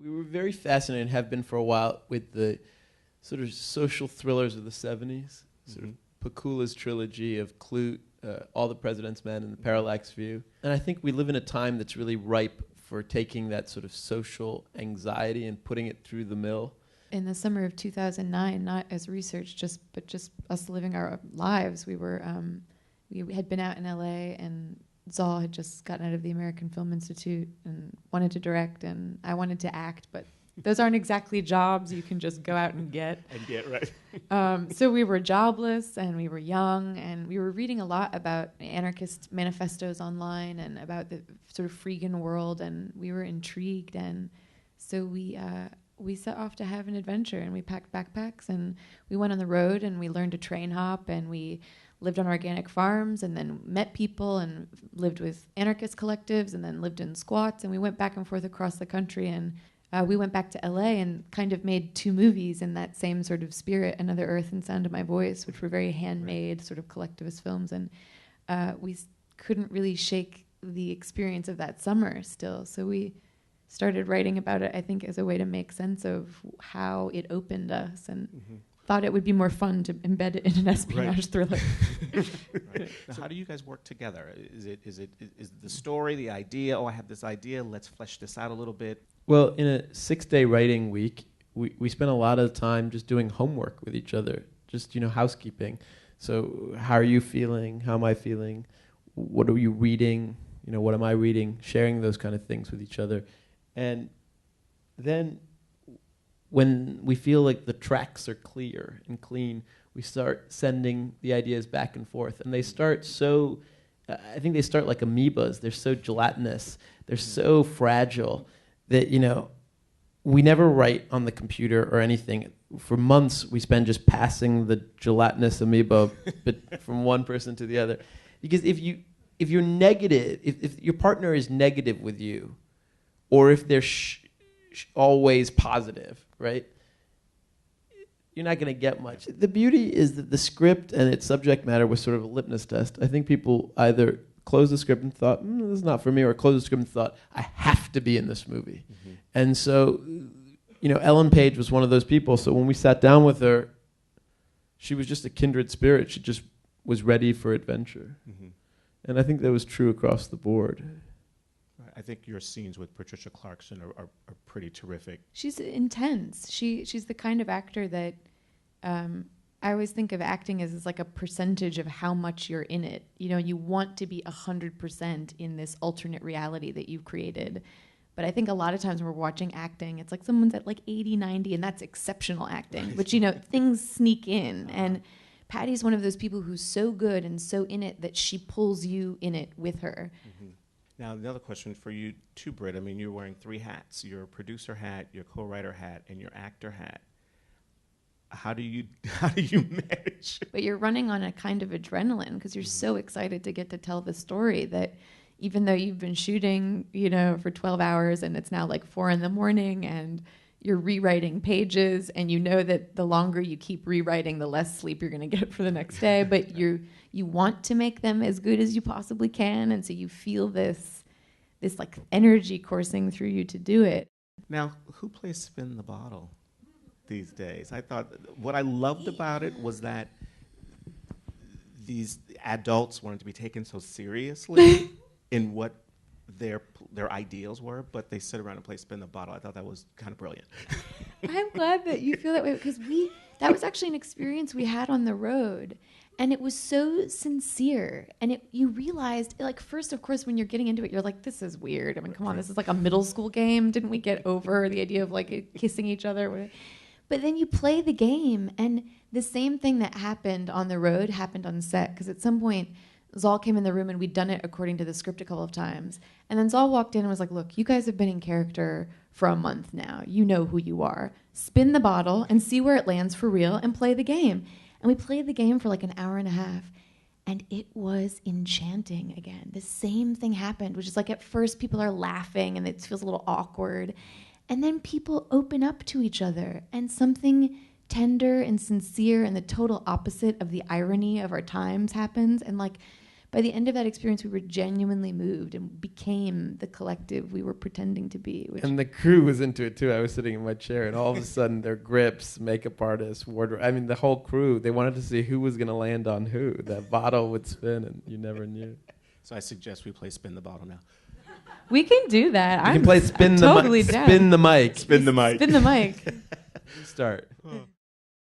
We were very fascinated, and have been for a while, with the sort of social thrillers of the 70s, sort of Pakula's trilogy of Clute, All the President's Men, and The Parallax View. And I think we live in a time that's really ripe for taking that sort of social anxiety and putting it through the mill. In the summer of 2009, not as research, but just us living our lives, we had been out in LA, and Zal had just gotten out of the American Film Institute and wanted to direct, and I wanted to act, but those aren't exactly jobs you can just go out and get. Right. So we were jobless, and we were young, and we were reading a lot about anarchist manifestos online and about the sort of freegan world, and we were intrigued, and so we set off to have an adventure, and we packed backpacks, and we went on the road, and we learned to train hop, and we lived on organic farms, and then met people, and lived with anarchist collectives, and then lived in squats, and we went back and forth across the country, and we went back to LA and kind of made 2 movies in that same sort of spirit, Another Earth and Sound of My Voice, which were very handmade sort of collectivist films, and we couldn't really shake the experience of that summer still, so we started writing about it, I think, as a way to make sense of how it opened us, and thought it would be more fun to embed it in an espionage thriller. Right. Now, how do you guys work together? Is the story, the idea, I have this idea, let's flesh this out a little bit? Well, in a 6-day writing week, we spent a lot of time just doing homework with each other, just, housekeeping. So how are you feeling? How am I feeling? What are you reading? What am I reading? Sharing those kind of things with each other. And then when we feel like the tracks are clear and clean, we start sending the ideas back and forth. And they start I think they start like amoebas. They're so gelatinous. They're so fragile that, we never write on the computer or anything. For months, we spend just passing the gelatinous amoeba from one person to the other. Because if you're negative, if your partner is negative with you, or if they're always positive, right? You're not going to get much. The beauty is that the script and its subject matter was sort of a litmus test. I think people either closed the script and thought, this is not for me, or closed the script and thought, I have to be in this movie. And so, Ellen Page was one of those people. So when we sat down with her, she was just a kindred spirit. She just was ready for adventure. And I think that was true across the board. I think your scenes with Patricia Clarkson are pretty terrific. She's intense. She's the kind of actor that I always think of acting as like a percentage of how much you're in it. You want to be 100% in this alternate reality that you've created. But I think a lot of times when we're watching acting, it's like someone's at like 80, 90, and that's exceptional acting. But, things sneak in. And Patty's one of those people who's so good and so in it that she pulls you in it with her. Now, another question for you too, Brit. I mean, you're wearing 3 hats: your producer hat, your co-writer hat, and your actor hat. How do you manage? But you're running on a kind of adrenaline because you're so excited to get to tell the story that even though you've been shooting, for 12 hours and it's now like 4 a.m. and you're rewriting pages and that the longer you keep rewriting, the less sleep you're going to get for the next day. But you want to make them as good as you possibly can, and so you feel this like energy coursing through you to do it. Now, who plays Spin the Bottle these days? I thought what I loved about it was that these adults wanted to be taken so seriously in what their ideals were, but they sit around and play Spin the Bottle. I thought that was kind of brilliant. I'm glad that you feel that way, because that was actually an experience we had on the road. And it was so sincere. And you realized, first, of course, when you're getting into it, you're like, this is weird. I mean, come on, this is like a middle school game. Didn't we get over the idea of kissing each other? But then you play the game, and the same thing that happened on the road happened on set. Because at some point, Zal came in the room, and we'd done it according to the script a couple of times. And then Zal walked in and was like, look, you guys have been in character for a month now. You know who you are. Spin the bottle and see where it lands for real and play the game. And we played the game for like an hour and a half, and it was enchanting again. The same thing happened, which is like at first people are laughing and it feels a little awkward. And then people open up to each other, and something tender and sincere and the total opposite of the irony of our times happens. And by the end of that experience, we were genuinely moved and became the collective we were pretending to be. And the crew was into it too. I was sitting in my chair, and all of a sudden, their grips, makeup artists, wardrobe. I mean, the whole crew. They wanted to see who was going to land on who. That bottle would spin, and you never knew. So I suggest we play Spin the Bottle now. We can do that. You can play I'm totally down. Spin the mic. Spin the mic. Spin the mic. Start.